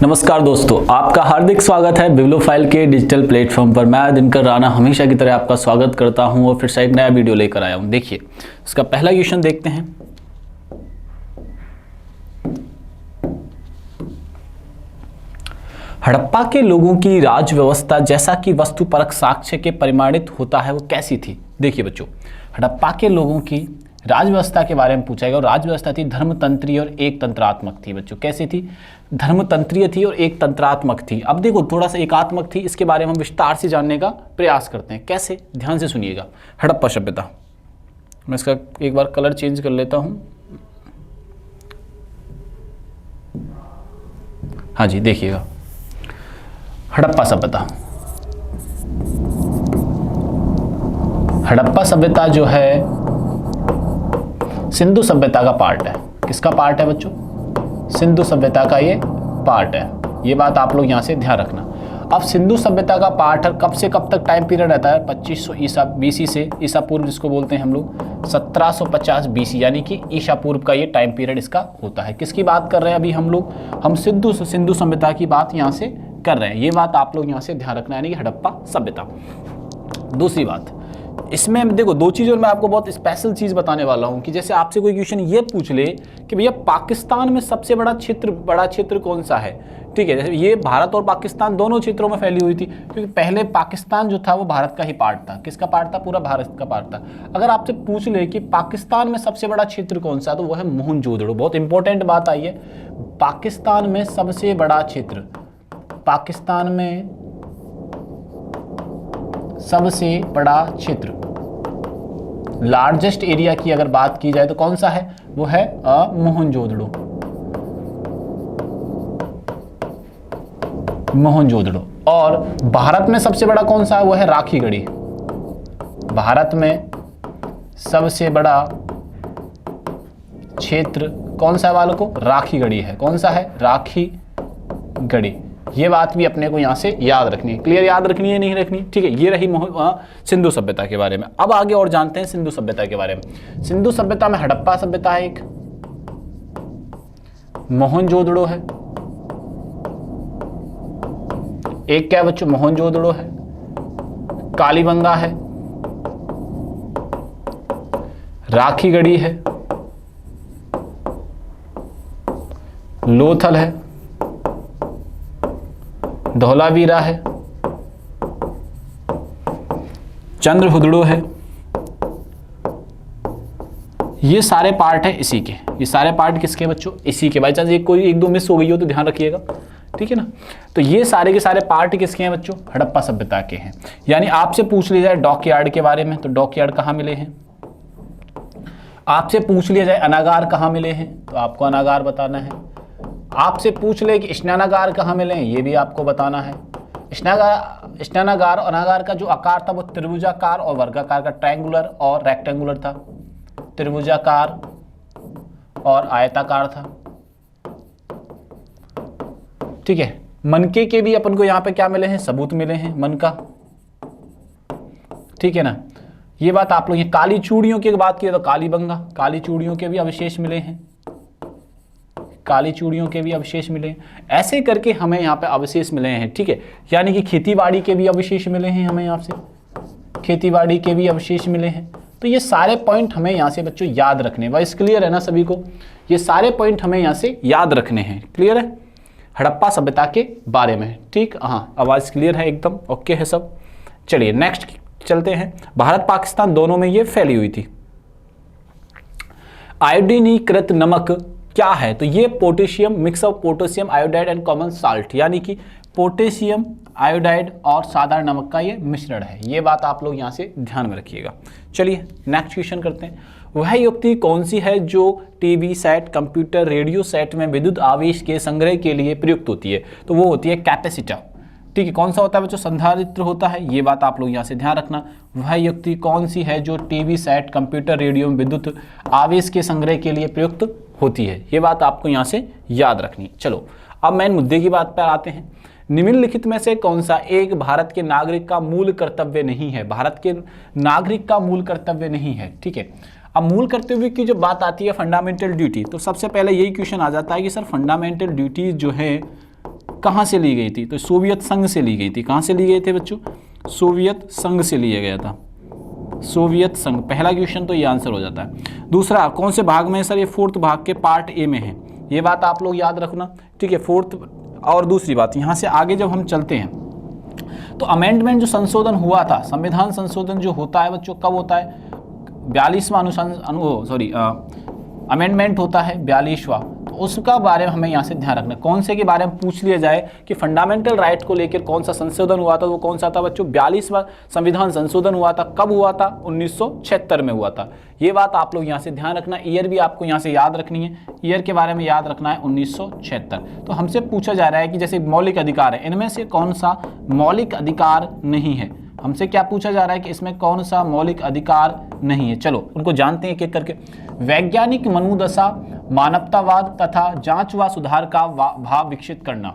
नमस्कार दोस्तों, आपका हार्दिक स्वागत है बिब्लियोफाइल के डिजिटल प्लेटफॉर्म पर। मैं दिनकर राणा हमेशा की तरह आपका स्वागत करता हूं और फिर से एक नया वीडियो लेकर आया हूं। देखिए, इसका पहला क्वेश्चन देखते हैं। हड़प्पा के लोगों की राज व्यवस्था जैसा कि वस्तुपरक साक्ष्य के परिमाणित होता है वो कैसी थी। देखिए बच्चों, हड़प्पा के लोगों की राज व्यवस्था के बारे में पूछा गया और राज व्यवस्था थी धर्मतंत्रीय और एक तंत्रात्मक थी। बच्चों कैसी थी? धर्मतंत्रीय थी और एक तंत्रात्मक थी। अब देखो, थोड़ा सा एकात्मक थी, इसके बारे में हम विस्तार से जानने का प्रयास करते हैं। कैसे? ध्यान से सुनिएगा। हड़प्पा सभ्यता, मैं इसका एक बार कलर चेंज कर लेता हूं। हाँ जी, देखिएगा हड़प्पा सभ्यता। हड़प्पा सभ्यता जो है सिंधु सभ्यता का पार्ट है। किसका पार्ट है बच्चों? सिंधु सभ्यता का ये पार्ट है। ये बात आप लोग यहाँ से ध्यान रखना। अब सिंधु सभ्यता का पार्ट है, कब से कब तक टाइम पीरियड रहता है? 2500 ईसा बीसी से ईसा पूर्व, जिसको बोलते हैं हम लोग 1750 बीसी, यानी कि ईसा पूर्व का ये टाइम पीरियड इसका होता है। किसकी बात कर रहे हैं अभी हम लोग? हम सिंधु सभ्यता की बात यहाँ से कर रहे हैं। ये बात आप लोग यहाँ से ध्यान रखना, यानी कि हड़प्पा सभ्यता। दूसरी बात, इसमें देखो दो चीज़ और मैं आपको बहुत स्पेशल चीज़ बताने वाला हूं कि जैसे आपसे कोई क्वेश्चन ये पूछ ले कि भैया पाकिस्तान में सबसे बड़ा क्षेत्र कौन सा है। ठीक है, जैसे ये भारत और पाकिस्तान दोनों क्षेत्रों में फैली हुई थी, क्योंकि पहले पाकिस्तान जो था वो भारत का ही पार्ट था। किसका पार्ट था? पूरा भारत का पार्ट था। अगर आपसे पूछ ले कि पाकिस्तान में सबसे बड़ा क्षेत्र कौन सा, तो वो है मोहनजोदड़ो। बहुत इंपॉर्टेंट बात आई है। पाकिस्तान में सबसे बड़ा क्षेत्र, पाकिस्तान में सबसे बड़ा क्षेत्र, लार्जेस्ट एरिया की अगर बात की जाए तो कौन सा है? वो है मोहनजोदड़ो। मोहनजोदड़ो। और भारत में सबसे बड़ा कौन सा है? वो है राखीगढ़ी। भारत में सबसे बड़ा क्षेत्र कौन सा है वालों को? राखीगढ़ी है। कौन सा है? राखीगढ़ी। ये बात भी अपने को यहाँ से याद रखनी है। क्लियर? याद रखनी है, नहीं रखनी? ठीक है, ये रही सिंधु सभ्यता के बारे में। अब आगे और जानते हैं सिंधु सभ्यता के बारे में। सिंधु सभ्यता में हड़प्पा सभ्यता है एक, मोहनजोदड़ो है एक, क्या बच्चों? मोहनजोदड़ो है, कालीबंगा है, राखीगढ़ी है, लोथल है, धौलावीरा है, चंद्रहुदड़ो है। ये सारे पार्ट है इसी के। ये सारे पार्ट किसके बच्चों? इसी के। बाई चांस एक दो मिस हो गई हो तो ध्यान रखिएगा, ठीक है ना। तो ये सारे के सारे पार्ट किसके हैं बच्चों? हड़प्पा सभ्यता के हैं। यानी आपसे पूछ लिया जाए डॉकयार्ड के बारे में, तो डॉकयार्ड कहाँ मिले हैं? आपसे पूछ लिया जाए अनागार कहाँ मिले हैं, तो आपको अनागार बताना है। आपसे पूछ ले कि स्नानागार कहाँ मिले हैं, ये भी आपको बताना है। स्नानागार और अनागार का जो आकार था वो त्रिभुजाकार और वर्गाकार का, ट्रायंगुलर और रेक्टेंगुलर था, त्रिभुजाकार और आयताकार था। ठीक है, मनके के भी अपन को यहाँ पे क्या मिले हैं? सबूत मिले हैं, मनका। ठीक है ना, ये बात आप लोग। काली चूड़ियों की बात की तो कालीबंगा, काली चूड़ियों के भी अवशेष मिले हैं, काली चूड़ियों के भी अवशेष मिले। ऐसे करके हमें यहाँ पे अवशेष मिले हैं। ठीक है, यानी कि खेतीबाड़ी के भी अवशेष मिले हैं हमें यहाँ से, खेतीबाड़ी के भी अवशेष मिले हैं। तो ये सारे पॉइंट हमें यहाँ से बच्चों याद रखने। वॉइस क्लियर है ना सभी को? ये सारे पॉइंट हमें यहाँ से याद रखने हैं। क्लियर है हड़प्पा सभ्यता के बारे में? ठीक, हाँ, आवाज़ क्लियर है एकदम? ओके है सब। चलिए नेक्स्ट चलते हैं। भारत पाकिस्तान दोनों में ये फैली हुई थी। आयोडीनीकृत नमक क्या है? तो ये potassium, mix of potassium iodide and common salt, यानी कि पोटेशियम आयोडाइड और साधारण नमक का ये मिश्रण है। ये बात आप लोग यहाँ से ध्यान में रखिएगा। चलिए नेक्स्ट क्वेश्चन करते हैं। वह युक्ति कौन सी है जो TV set, computer, radio set में विद्युत आवेश के संग्रह के लिए प्रयुक्त होती है? तो वो होती है कैपेसिटर। ठीक है, कौन सा होता है बच्चों? संधारित्र होता है। ये बात आप लोग यहाँ से ध्यान रखना। वह युक्ति कौन सी है जो टीवी सेट, कंप्यूटर, रेडियो में विद्युत आवेश के संग्रह के लिए प्रयुक्त होती है? ये बात आपको यहाँ से याद रखनी। चलो अब मेन मुद्दे की बात पर आते हैं। निम्नलिखित में से कौन सा एक भारत के नागरिक का मूल कर्तव्य नहीं है? भारत के नागरिक का मूल कर्तव्य नहीं है। ठीक है, अब मूल कर्तव्य की जो बात आती है फंडामेंटल ड्यूटी, तो सबसे पहले यही क्वेश्चन आ जाता है कि सर फंडामेंटल ड्यूटी जो है कहाँ से ली गई थी? तो सोवियत संघ से ली गई थी। कहाँ से ली गए थे बच्चों? सोवियत संघ से लिया गया था, सोवियत संघ। पहला क्वेश्चन तो ये आंसर हो जाता है। दूसरा, कौन से भाग में है सर? ये 4th भाग के पार्ट ए में है, ये बात आप लोग याद रखना, ठीक है। 4th। और दूसरी बात, यहाँ से आगे जब हम चलते हैं तो अमेंडमेंट जो संशोधन हुआ था, संविधान संशोधन जो होता है बच्चों, कब होता है? 42वां अमेंडमेंट होता है 42वां। तो उसका बारे में हमें यहाँ से ध्यान रखना। कौन से के बारे में पूछ लिया जाए कि फंडामेंटल राइट को लेकर कौन सा संशोधन हुआ था, वो कौन सा था बच्चों? 42वां संविधान संशोधन हुआ था। कब हुआ था? 1976 में हुआ था। ये बात आप लोग यहाँ से ध्यान रखना। ईयर भी आपको यहाँ से याद रखनी है, ईयर के बारे में याद रखना है 1976। तो हमसे पूछा जा रहा है कि जैसे मौलिक अधिकार है, इनमें से कौन सा मौलिक अधिकार नहीं है? हमसे क्या पूछा जा रहा है कि इसमें कौन सा मौलिक अधिकार नहीं है? चलो उनको जानते हैं एक एक करके। वैज्ञानिक मनोदशा, मानवतावाद तथा जांच व सुधार का भाव विकसित करना,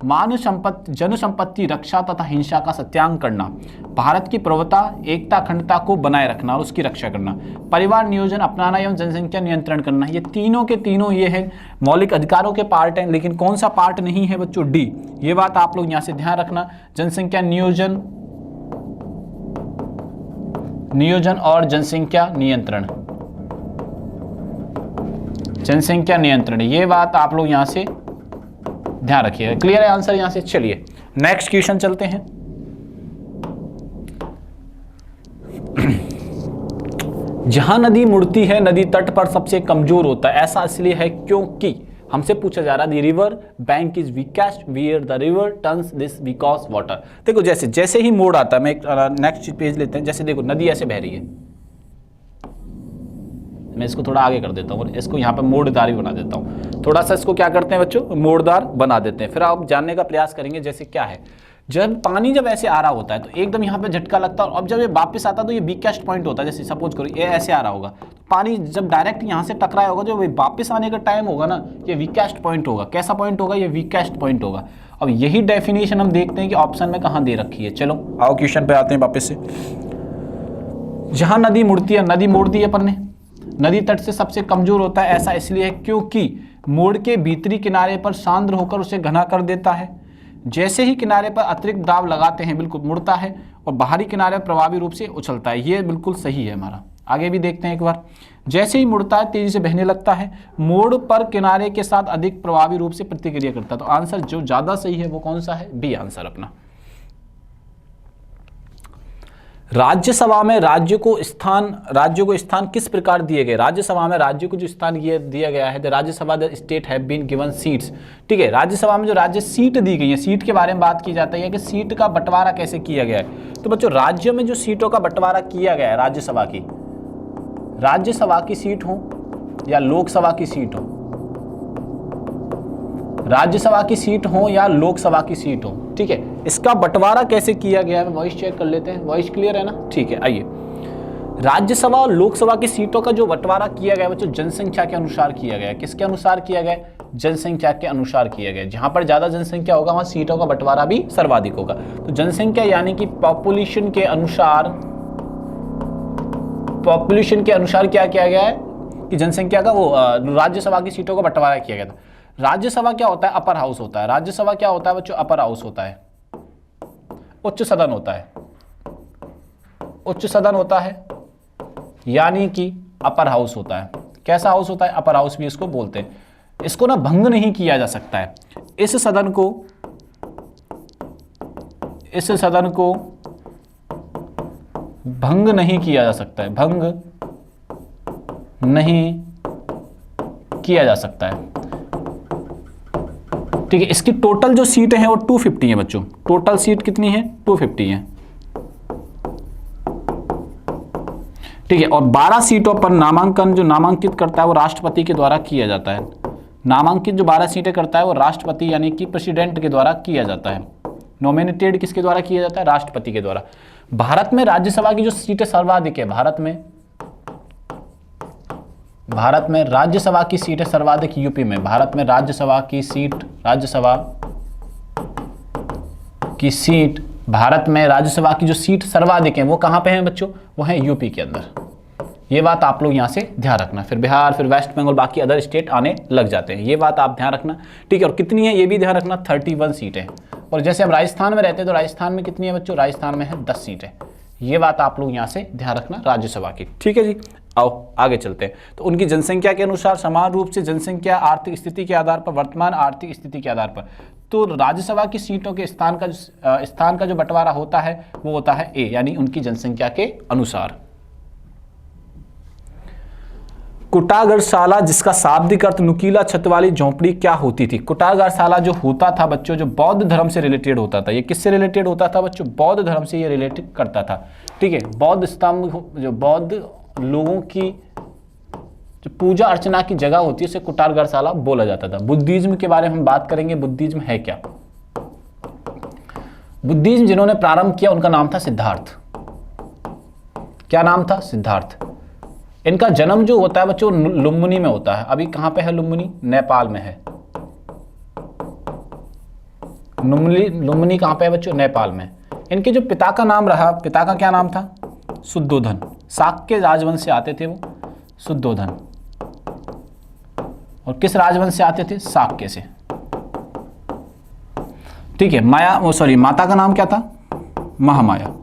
मानव संपत्ति, जन संपत्ति रक्षा तथा हिंसा का सत्याग्रह करना, भारत की प्रभुता, एकता, अखंडता को बनाए रखना और उसकी रक्षा करना, परिवार नियोजन अपनाना एवं जनसंख्या नियंत्रण करना। ये तीनों के तीनों ये है मौलिक अधिकारों के पार्ट हैं। लेकिन कौन सा पार्ट नहीं है बच्चों? डी। ये बात आप लोग यहाँ से ध्यान रखना। जनसंख्या नियोजन और जनसंख्या नियंत्रण, जनसंख्या नियंत्रण, ये बात आप लोग यहां से ध्यान रखिएगा। क्लियर है आंसर यहां से? चलिए नेक्स्ट क्वेश्चन चलते हैं। जहां नदी मुड़ती है, नदी तट पर सबसे कमजोर होता है। ऐसा इसलिए है क्योंकि हमसे पूछा जा रहा है, the river bank is weakest where the river turns this because water. देखो जैसे ही मोड़ आता है, मैं एक नेक्स्ट पेज लेते हैं। जैसे देखो नदी ऐसे बह रही है, मैं इसको थोड़ा आगे कर देता हूँ और इसको यहाँ पे मोड़दार भी बना देता हूँ। थोड़ा सा इसको क्या करते हैं बच्चों? मोड़दार बना देते हैं। फिर आप जानने का प्रयास करेंगे जैसे क्या है। पानी जब ऐसे आ रहा होता है तो एकदम यहाँ पे झटका लगता है, और अब जब ये वापस आता है तो ये वीकेस्ट पॉइंट होता है। जैसे सपोज करो ये ऐसे आ रहा होगा, पानी जब डायरेक्ट यहाँ से टकराया होगा, जो वापस आने का टाइम होगा ना, ये वीकेस्ट पॉइंट होगा। कैसा पॉइंट होगा? ये वीकेस्ट पॉइंट होगा। अब यही डेफिनेशन हम देखते हैं कि ऑप्शन में कहाँ दे रखी है। चलो आओ क्वेश्चन पे आते हैं वापस से। जहां नदी मुड़ती है, नदी मोड़ दी अपन ने, नदी तट से सबसे कमजोर होता है। ऐसा इसलिए है क्योंकि मोड़ के भीतरी किनारे पर सांद्र होकर उसे घना कर देता है। जैसे ही किनारे पर अतिरिक्त दाब लगाते हैं, बिल्कुल मुड़ता है और बाहरी किनारे प्रभावी रूप से उछलता है। ये बिल्कुल सही है हमारा। आगे भी देखते हैं एक बार। जैसे ही मुड़ता है तेजी से बहने लगता है, मोड़ पर किनारे के साथ अधिक प्रभावी रूप से प्रतिक्रिया करता है। तो आंसर जो ज्यादा सही है वो कौन सा है? बी आंसर अपना। राज्यसभा में राज्यों को स्थान किस प्रकार दिए गए? राज्यसभा में राज्यों को जो स्थान दिया गया है, Rajya Sabha the state have been given seats. ठीक है, राज्यसभा में जो राज्य सीट दी गई है, सीट के बारे में बात की जाती है कि सीट का बंटवारा कैसे किया गया है। तो बच्चों राज्यों में जो सीटों का बंटवारा किया गया है, राज्यसभा की सीट हो या लोकसभा की सीट हो, राज्यसभा की सीट हो या लोकसभा की सीट हो, ठीक है, इसका बंटवारा कैसे किया गया है? वॉइस चेक कर लेते हैं। वॉइस क्लियर है ना? ठीक है, आइए। राज्यसभा और लोकसभा की सीटों का जो बंटवारा किया गया बच्चों, जनसंख्या के अनुसार किया गया। किसके अनुसार किया गया? जनसंख्या के अनुसार किया गया। जहां पर ज्यादा जनसंख्या होगा वहां सीटों का बंटवारा भी सर्वाधिक होगा। तो जनसंख्या यानी कि पॉपुलेशन के अनुसार क्या किया गया है कि जनसंख्या का वो राज्यसभा की सीटों का बंटवारा किया गया था। राज्यसभा क्या होता है? अपर हाउस होता है। राज्यसभा क्या होता है बच्चों? अपर हाउस होता है, उच्च सदन होता है, उच्च सदन होता है, यानी कि अपर हाउस होता है। कैसा हाउस होता है? अपर हाउस भी इसको बोलते हैं। इसको ना भंग नहीं किया जा सकता है। इस सदन को भंग नहीं किया जा सकता है, भंग नहीं किया जा सकता है। ठीक है, इसकी टोटल जो सीटें हैं वो 250 है बच्चों। टोटल सीट कितनी है? 250 है। ठीक है, और 12 सीटों पर नामांकन जो नामांकित करता है वो राष्ट्रपति के द्वारा किया जाता है। नामांकित जो 12 सीटें करता है वो राष्ट्रपति यानी कि प्रेसिडेंट के द्वारा किया जाता है। नॉमिनेटेड किसके द्वारा किया जाता है? राष्ट्रपति के द्वारा। भारत में राज्यसभा की जो सीटें सर्वाधिक है, भारत में राज्यसभा की सीटें सर्वाधिक यूपी में। भारत में राज्यसभा की सीट भारत में राज्यसभा की जो सीट सर्वाधिक है वो कहां पे है बच्चों? वो है यूपी के अंदर। ये बात आप लोग यहाँ से ध्यान रखना। फिर बिहार, फिर वेस्ट बंगाल, बाकी अदर स्टेट आने लग जाते हैं, ये बात आप ध्यान रखना, ठीक है। और कितनी है ये भी ध्यान रखना, 31 सीटें। और जैसे हम राजस्थान में रहते हैं तो राजस्थान में कितनी है बच्चों, राजस्थान में है 10 सीटें। ये बात आप लोग यहाँ से ध्यान रखना राज्यसभा की, ठीक है जी। आओ आगे चलते हैं। तो उनकी जनसंख्या के अनुसार समान रूप से जनसंख्या, आर्थिक स्थिति के आधार पर, वर्तमान आर्थिक स्थिति के आधार पर, तो राज्यसभा की सीटों के स्थान का जो बंटवारा होता है वो होता है ए, यानी उनकी जनसंख्या के अनुसार। कुटागरशाला, जिसका शाब्दिक अर्थ नुकीला छत वाली झोंपड़ी, क्या होती थी? कुटागरशाला जो होता था बच्चों, जो बौद्ध धर्म से रिलेटेड होता था। ये किससे रिलेटेड होता था बच्चों? बौद्ध धर्म से ये रिलेटेड करता था, ठीक है। बौद्ध स्तंभ, जो बौद्ध लोगों की जो पूजा अर्चना की जगह होती है उसे कुटागरशाला बोला जाता था। बुद्धिज्म के बारे में हम बात करेंगे, बुद्धिज्म है क्या? बुद्धिज्म जिन्होंने प्रारंभ किया उनका नाम था सिद्धार्थ। क्या नाम था? सिद्धार्थ। इनका जन्म जो होता है बच्चों लुम्बिनी में होता है। अभी कहां पे है लुम्बिनी? नेपाल में है। लुम्बिनी कहां पे है बच्चों? नेपाल में। इनके जो पिता का नाम रहा, पिता का क्या नाम था? शुद्धोधन। शाक्य राजवंश से आते थे वो, शुद्धोधन। और किस राजवंश से आते थे? शाक्य से, ठीक है। माता का नाम क्या था? महामाया।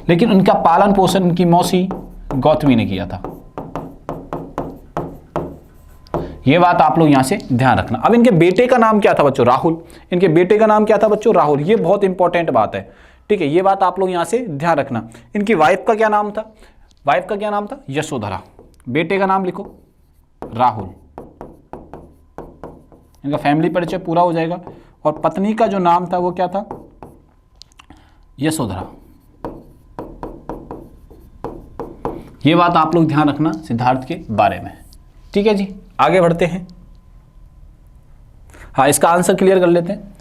लेकिन उनका पालन पोषण उनकी मौसी गौतमी ने किया था। यह बात आप लोग यहां से ध्यान रखना। अब इनके बेटे का नाम क्या था बच्चों? राहुल। इनके बेटे का नाम क्या था बच्चों? राहुल। ये बहुत इंपॉर्टेंट बात है, ठीक है। ये बात आप लोग यहां से ध्यान रखना। इनकी वाइफ का क्या नाम था? वाइफ का क्या नाम था? यशोधरा। बेटे का नाम लिखो राहुल। इनका फैमिली परिचय पूरा हो जाएगा। और पत्नी का जो नाम था वो क्या था? यशोधरा। ये बात आप लोग ध्यान रखना सिद्धार्थ के बारे में, ठीक है जी। आगे बढ़ते हैं। हाँ, इसका आंसर क्लियर कर लेते हैं।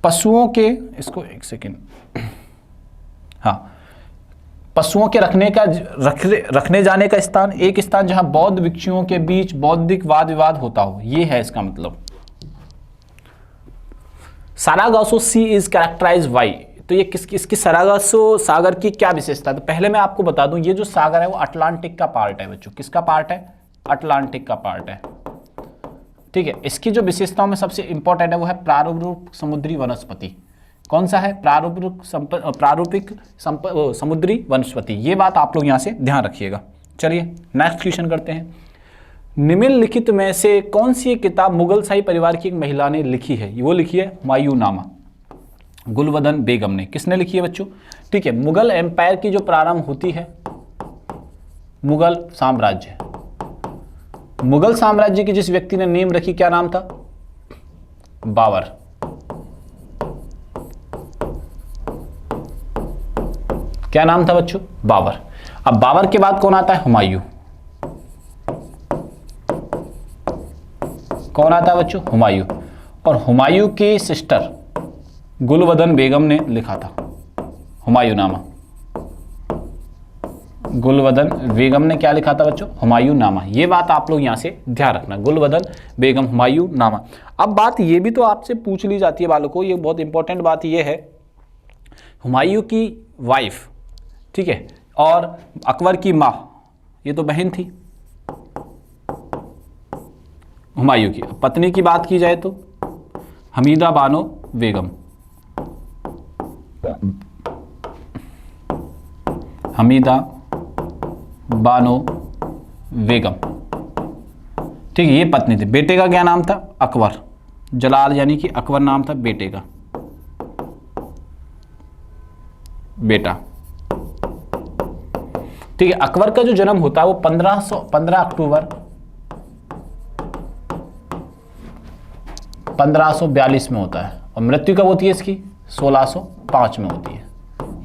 पशुओं के, इसको एक सेकेंड, हाँ, पशुओं के रखने जाने का स्थान, एक स्थान जहां बौद्ध भिक्षुओं के बीच बौद्धिक वाद विवाद होता हो, ये है इसका मतलब। सारागासो सी इज कैरेक्टराइज बाई, तो ये इसकी सारागासो सागर की क्या विशेषता है? तो पहले मैं आपको बता दूं, ये जो सागर है वो अटलांटिक का पार्ट है बच्चों। किसका पार्ट है? अटलांटिक का पार्ट है, ठीक है। इसकी जो विशेषताओं में सबसे इंपॉर्टेंट है वो है प्रारूपिक समुद्री वनस्पति। कौन सा है? प्रारूपिक समुद्री वनस्पति। ये बात आप लोग यहां से ध्यान रखिएगा। चलिए नेक्स्ट क्वेश्चन करते हैं। निम्नलिखित में से कौन सी किताब मुगल शाही परिवार की एक महिला ने लिखी है? वो लिखी है हुमायूंनामा, गुलबदन बेगम ने। किसने लिखी है बच्चों? ठीक है, मुगल एम्पायर की जो प्रारंभ होती है, मुगल साम्राज्य, मुगल साम्राज्य की जिस व्यक्ति ने नींव रखी, क्या नाम था? बाबर। क्या नाम था बच्चों? बाबर। अब बाबर के बाद कौन आता है? हुमायूं। कौन आता है बच्चों? हुमायूं। और हुमायूं की सिस्टर गुलबदन बेगम ने लिखा था हुमायूंनामा। गुलबदन बेगम ने क्या लिखा था बच्चों? हुमायूंनामा। ये बात आप लोग यहां से ध्यान रखना, गुलबदन बेगम, हुमायूंनामा। अब बात ये भी तो आपसे पूछ ली जाती है बालकों, ये बहुत इंपॉर्टेंट बात ये है, हुमायूं की वाइफ, ठीक है, और अकबर की माँ, ये तो बहन थी हुमायूं की। पत्नी की बात की जाए तो हमीदा बानो बेगम, हमीदा बानो बेगम, ठीक है, ये पत्नी थी। बेटे का क्या नाम था? अकबर। जलाल यानी कि अकबर नाम था बेटे का, बेटा, ठीक है। अकबर का जो जन्म होता है वो 15 अक्टूबर 1542 में होता है, और मृत्यु कब होती है इसकी? 1605 में होती है।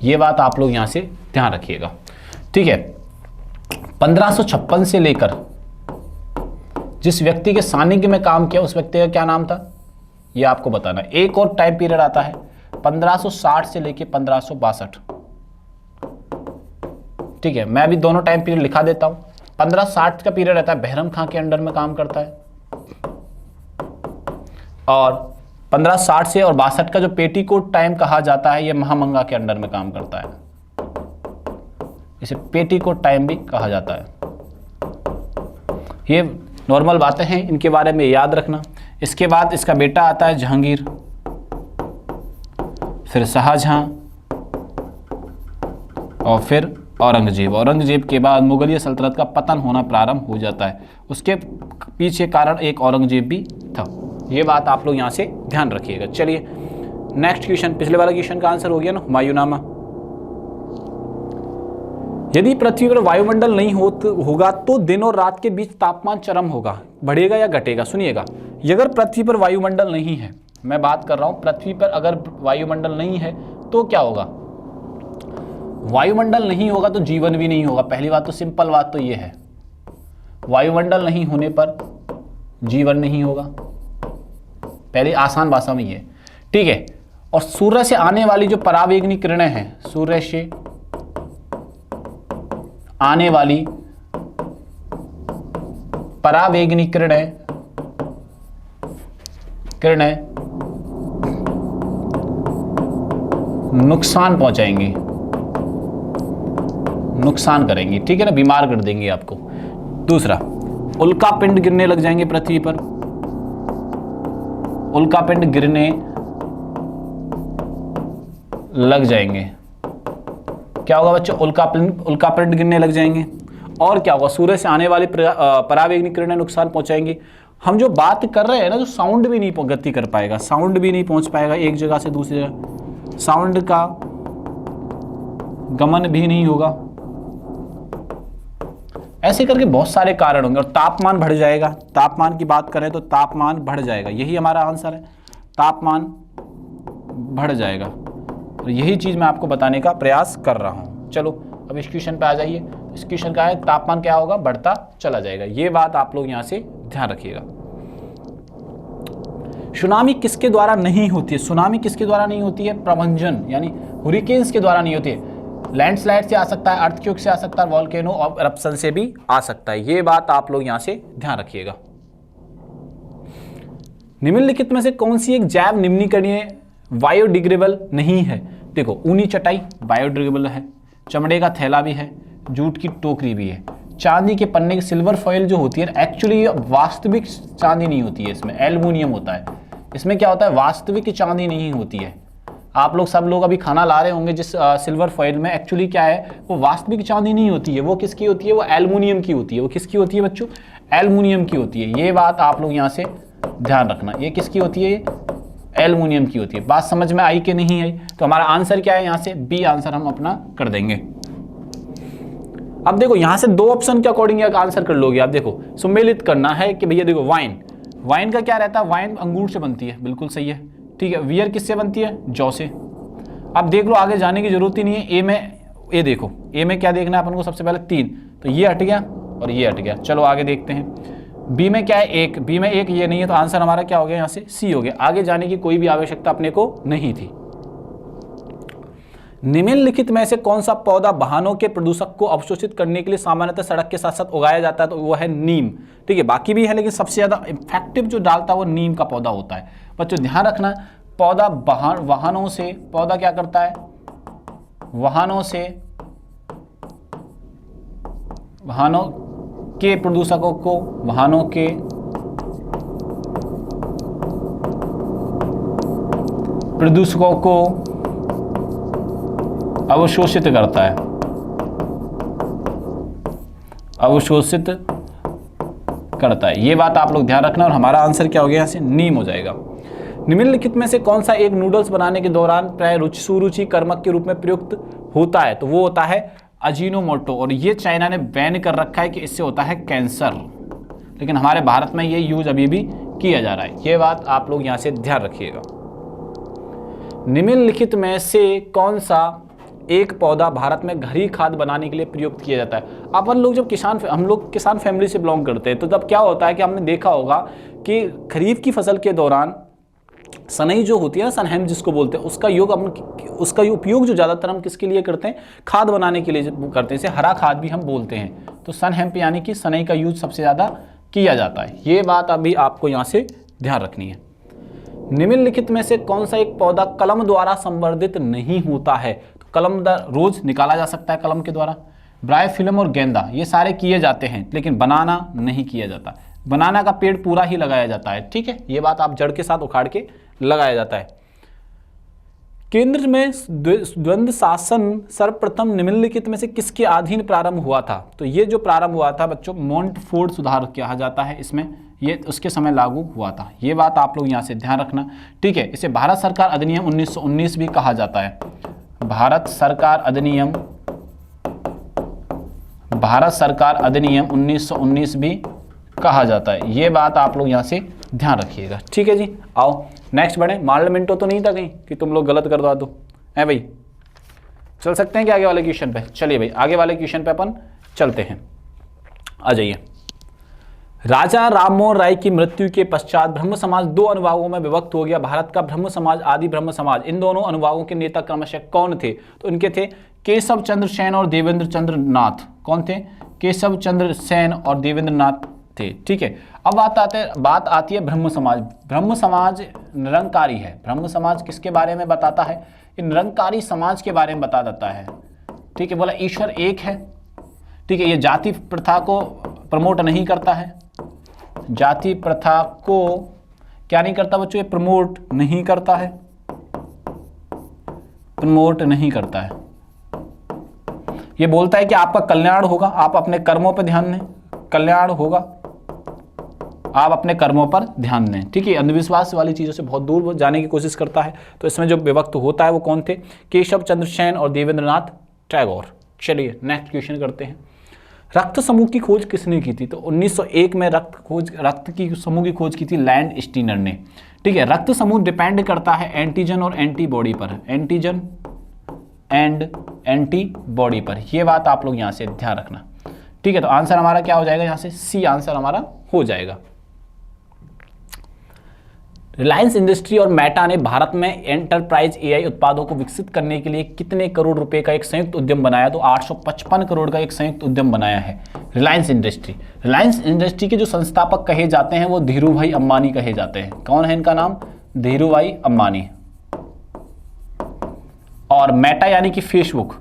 ये बात आप लोग यहां से ध्यान रखिएगा, ठीक है। 1556 से लेकर जिस व्यक्ति के सानिध्य में काम किया उस व्यक्ति का क्या नाम था, ये आपको बताना। एक और टाइम पीरियड आता है 1560 से लेकर 1562, ठीक है। मैं अभी दोनों टाइम पीरियड लिखा देता हूं। 1560 का पीरियड रहता है, बहरम खां के अंडर में काम करता है, और 1560 से और 62 का जो पेटीकोट टाइम कहा जाता है, ये महामंगा के अंडर में काम करता है। इसे पेटीकोट टाइम भी कहा जाता है। ये नॉर्मल बातें हैं, इनके बारे में याद रखना। इसके बाद इसका बेटा आता है जहांगीर, फिर शाहजहां और फिर औरंगजेब। औरंगजेब के बाद मुगलिया सल्तनत का पतन होना प्रारंभ हो जाता है। उसके पीछे कारण एक औरंगजेब भी था। ये बात आप लोग यहाँ से ध्यान रखिएगा। चलिए नेक्स्ट क्वेश्चन, पिछले वाला क्वेश्चन का आंसर हो गया ना, हुमायूंनामा। यदि पृथ्वी पर वायुमंडल नहीं होगा तो दिन और रात के बीच तापमान चरम होगा, बढ़ेगा या घटेगा? सुनिएगा, अगर पृथ्वी पर वायुमंडल नहीं है, मैं बात कर रहा हूं पृथ्वी पर अगर वायुमंडल नहीं है तो क्या होगा? वायुमंडल नहीं होगा तो जीवन भी नहीं होगा। पहली बात तो सिंपल बात तो ये है, वायुमंडल नहीं होने पर जीवन नहीं होगा, पहले आसान भाषा में ये, ठीक है। और सूर्य से आने वाली जो परावैंगनी किरणें हैं, सूर्य से आने वाली परावैंगनी किरणें नुकसान पहुंचाएंगी, नुकसान करेंगी, ठीक है ना, बीमार कर देंगे आपको। दूसरा, उल्कापिंड गिरने लग जाएंगे पृथ्वी पर, उल्कापिंड गिरने लग जाएंगे। क्या होगा बच्चों? उल्कापिंड गिरने लग जाएंगे। और क्या होगा? सूर्य से आने वाली परावैंगनी किरणें नुकसान पहुंचाएंगी। हम जो बात कर रहे हैं ना, जो साउंड भी नहीं गति कर पाएगा, साउंड भी नहीं पहुंच पाएगा एक जगह से दूसरी जगह, साउंड का गमन भी नहीं होगा, ऐसे करके बहुत सारे कारण होंगे। और तापमान बढ़ जाएगा। तापमान की बात करें तो तापमान बढ़ जाएगा, यही हमारा आंसर है, तापमान बढ़ जाएगा। और यही चीज मैं आपको बताने का प्रयास कर रहा हूं। चलो अब इस क्वेश्चन पे आ जाइए। इस क्वेश्चन का है तापमान क्या होगा? बढ़ता चला जाएगा। ये बात आप लोग यहां से ध्यान रखिएगा। सुनामी किसके द्वारा नहीं होती है? सुनामी किसके द्वारा नहीं होती है? प्रभंजन यानी हुरिकेन्स के द्वारा नहीं होती है। लैंडस्लाइड से आ सकता है, अर्थक्वेक से आ सकता है, वॉल्केनो और एरप्शन से भी आ सकता है। ये बात आप लोग यहां से ध्यान रखिएगा। निम्नलिखित में से कौन सी एक जैव निम्नीकरणीय बायोडिग्रेडेबल नहीं है? देखो, ऊनी चटाई बायोडिग्रेडेबल है, चमड़े का थैला भी है, जूट की टोकरी भी है, चांदी के पन्ने की सिल्वर फॉइल जो होती है, एक्चुअली वास्तविक चांदी नहीं होती है, इसमें एल्युमिनियम होता है। इसमें क्या होता है? वास्तविक चांदी नहीं होती है। आप लोग सब लोग अभी खाना ला रहे होंगे जिस सिल्वर फॉइल में, एक्चुअली क्या है, वो वास्तविक चांदी नहीं होती है। वो किसकी होती है? वो एल्युमिनियम की होती है। वो किसकी होती है बच्चों? एल्युमिनियम की होती है। ये बात आप लोग यहाँ से ध्यान रखना। ये किसकी होती है? एल्युमिनियम की होती है। बात समझ में आई कि नहीं आई? तो हमारा आंसर क्या है? यहाँ से बी आंसर हम अपना कर देंगे। अब देखो, यहां से दो ऑप्शन के अकॉर्डिंग आंसर कर लोगे आप। देखो, सम्मिलित करना है कि भैया देखो, वाइन, वाइन का क्या रहता है? वाइन अंगूर से बनती है, बिल्कुल सही है, ठीक है। वियर किससे बनती है? जौ से। अब देख लो, आगे जाने की जरूरत ही नहीं है। ए में, ए देखो, ए में क्या देखना है अपन को? सबसे पहले 3, तो ये हट गया और ये हट गया। चलो आगे देखते हैं। बी में क्या है? 1, बी में 1 ये नहीं है, तो आंसर हमारा क्या हो गया? यहाँ से सी हो गया। आगे जाने की कोई भी आवश्यकता अपने को नहीं थी। निम्नलिखित में से कौन सा पौधा वाहनों के प्रदूषक को अवशोषित करने के लिए सामान्यतः सड़क के साथ साथ उगाया जाता है? तो वो है नीम, ठीक है। बाकी भी है, लेकिन सबसे ज्यादा इफेक्टिव जो डालता है वो नीम का पौधा होता है। बच्चों ध्यान रखना, पौधा वाहनों से, पौधा क्या करता है? वाहनों से, वाहनों के प्रदूषकों को, वाहनों के प्रदूषकों को अवशोषित करता है, अवशोषित करता है। ये बात आप लोग ध्यान रखना। और हमारा आंसर क्या हो गया? यहाँ से नीम हो जाएगा। निम्नलिखित में से कौन सा एक नूडल्स बनाने के दौरान प्राय सुरुचि कर्मक के रूप में प्रयुक्त होता है? तो वो होता है अजीनोमोटो। और ये चाइना ने बैन कर रखा है कि इससे होता है कैंसर, लेकिन हमारे भारत में ये यूज अभी भी किया जा रहा है। ये बात आप लोग यहाँ से ध्यान रखिएगा। निम्नलिखित में से कौन सा एक पौधा भारत में घरी खाद बनाने के लिए प्रयुक्त किया जाता है? अपन लोग जब हम लोग किसान फैमिली से बिलोंग करते हैं, तो तब क्या होता है कि हमने देखा होगा कि खरीफ की फसल के दौरान सनई जो होती है ना, सनहैम जिसको बोलते हैं, उसका उपयोग जो ज़्यादातर हम किसके लिए करते हैं? खाद बनाने के लिए करते हैं। इसे हरा खाद भी हम बोलते हैं। तो सनहैम यानी कि सनई का यूज सबसे ज़्यादा किया जाता है। ये बात अभी आपको यहाँ से ध्यान रखनी है। निम्नलिखित में से कौन सा एक पौधा कलम द्वारा संवर्धित नहीं होता है? तो कलम रोज निकाला जा सकता है कलम के द्वारा, ब्रायोफिल्म और गेंदा ये सारे किए जाते हैं, लेकिन बनाना नहीं किया जाता। बनाना का पेड़ पूरा ही लगाया जाता है, ठीक है, ये बात आप जड़ के साथ उखाड़ के लगाया जाता है। केंद्र में द्वंद्व शासन सर्वप्रथम निम्नलिखित में से किसके अधीन प्रारंभ हुआ था? तो ये जो प्रारंभ हुआ था बच्चों, मोंटफोर्ड सुधार कहा जाता है इसमें, ये उसके समय लागू हुआ था। ये बात आप लोग यहाँ से ध्यान रखना, ठीक है। इसे भारत सरकार अधिनियम 1919 भी कहा जाता है। भारत सरकार अधिनियम 1919 भी कहा जाता है। ये बात आप लोग यहाँ से ध्यान रखिएगा, ठीक है जी। आओ नेक्स्ट बढ़े। मार्लिमेंटो तो नहीं था कहीं कि तुम लोग गलत करवा दो, है भाई? चल सकते हैं क्या आगे वाले क्वेश्चन पे? चलिए भाई आगे वाले क्वेश्चन पे अपन चलते हैं, आ जाइए। राजा राममोहन राय की मृत्यु के पश्चात ब्रह्म समाज दो अनुभागों में विभक्त हो गया। भारत का ब्रह्म समाज, आदि ब्रह्म समाज, इन दोनों अनुभागों के नेता क्रमशः कौन थे? तो इनके थे केशव चंद्र सेन और देवेंद्र चंद्र नाथ। कौन थे? केशव चंद्र सेन और देवेंद्र नाथ थे, ठीक है। अब बात आती है ब्रह्म समाज। ब्रह्म समाज निरंकारी है। ब्रह्म समाज किसके बारे में बताता है? ये निरंकारी समाज के बारे में बता देता है, ठीक है। बोला ईश्वर एक है, ठीक है। ये जाति प्रथा को प्रमोट नहीं करता है। जाति प्रथा को क्या नहीं करता बच्चों? ये प्रमोट नहीं करता है, प्रमोट नहीं करता है। ये बोलता है कि आपका कल्याण होगा, आप अपने कर्मों पर ध्यान दें, कल्याण होगा, आप अपने कर्मों पर ध्यान दें, ठीक है। अंधविश्वास वाली चीज़ों से बहुत दूर जाने की कोशिश करता है। तो इसमें जो विभक्त होता है वो कौन थे? केशव चंद्र सेन और देवेंद्रनाथ टैगोर। चलिए नेक्स्ट क्वेश्चन करते हैं। रक्त समूह की खोज किसने की थी? तो 1901 में रक्त की समूह की खोज की थी लैंड स्टीनर ने, ठीक है। रक्त समूह डिपेंड करता है एंटीजन और एंटीबॉडी पर, एंटीजन एंड एंटीबॉडी पर। यह बात आप लोग यहां से ध्यान रखना, ठीक है। तो आंसर हमारा क्या हो जाएगा? यहां से सी आंसर हमारा हो जाएगा। रिलायंस इंडस्ट्री और मेटा ने भारत में एंटरप्राइज एआई उत्पादों को विकसित करने के लिए कितने करोड़ रुपए का एक संयुक्त उद्यम बनाया? तो 855 करोड़ का एक संयुक्त उद्यम बनाया है रिलायंस इंडस्ट्री। रिलायंस इंडस्ट्री के जो संस्थापक कहे जाते हैं वो धीरूभाई अंबानी कहे जाते हैं। कौन है इनका नाम? धीरूभाई अंबानी। और मेटा यानी कि फेसबुक,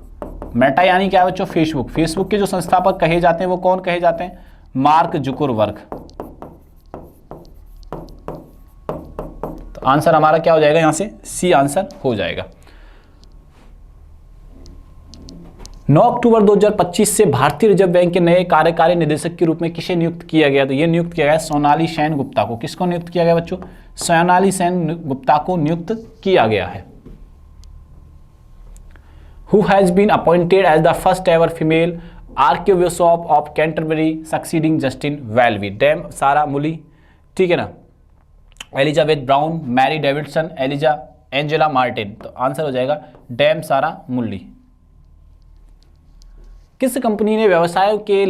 मेटा यानी क्या बच्चों? फेसबुक। फेसबुक के जो संस्थापक कहे जाते हैं वो कौन कहे जाते हैं? Mark Zuckerberg. तो आंसर हमारा क्या हो जाएगा? यहां से सी आंसर हो जाएगा। 9 अक्टूबर 2025 से भारतीय रिजर्व बैंक के नए कार्यकारी निदेशक के रूप में किसे नियुक्त किया गया? तो यह नियुक्त किया गया सोनाली सेन गुप्ता को। किसको नियुक्त किया गया बच्चों? सोनाली सेन गुप्ता को नियुक्त किया गया है। Who has been appointed as the first ever female Archbishop of Canterbury succeeding Justin Welby? Dame Sarah Mullally, ठीक है ना। Elizabeth Brown, Mary Davidson, Angela Martin. तो आंसर हो जाएगा डैम सारा मुल्ली। किस कंपनी ने व्यवसाय के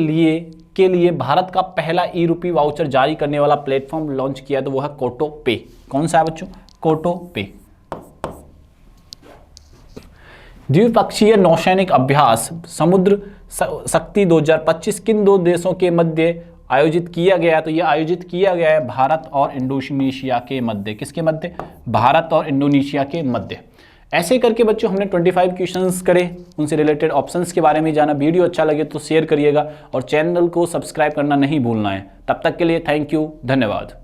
लिए भारत का पहला ई-रुपी वाउचर जारी करने वाला प्लेटफॉर्म लॉन्च किया? तो वो है कोटो पे। कौन सा है बच्चों? कोटो पे। द्विपक्षीय नौसैनिक अभ्यास समुद्र शक्ति 2025 किन दो देशों के मध्य आयोजित किया गया? तो यह आयोजित किया गया है भारत और इंडोनेशिया के मध्य। किसके मध्य? भारत और इंडोनेशिया के मध्य। ऐसे करके बच्चों हमने 25 क्वेश्चंस करे, उनसे रिलेटेड ऑप्शंस के बारे में जाना। वीडियो अच्छा लगे तो शेयर करिएगा और चैनल को सब्सक्राइब करना नहीं भूलना है। तब तक के लिए थैंक यू, धन्यवाद।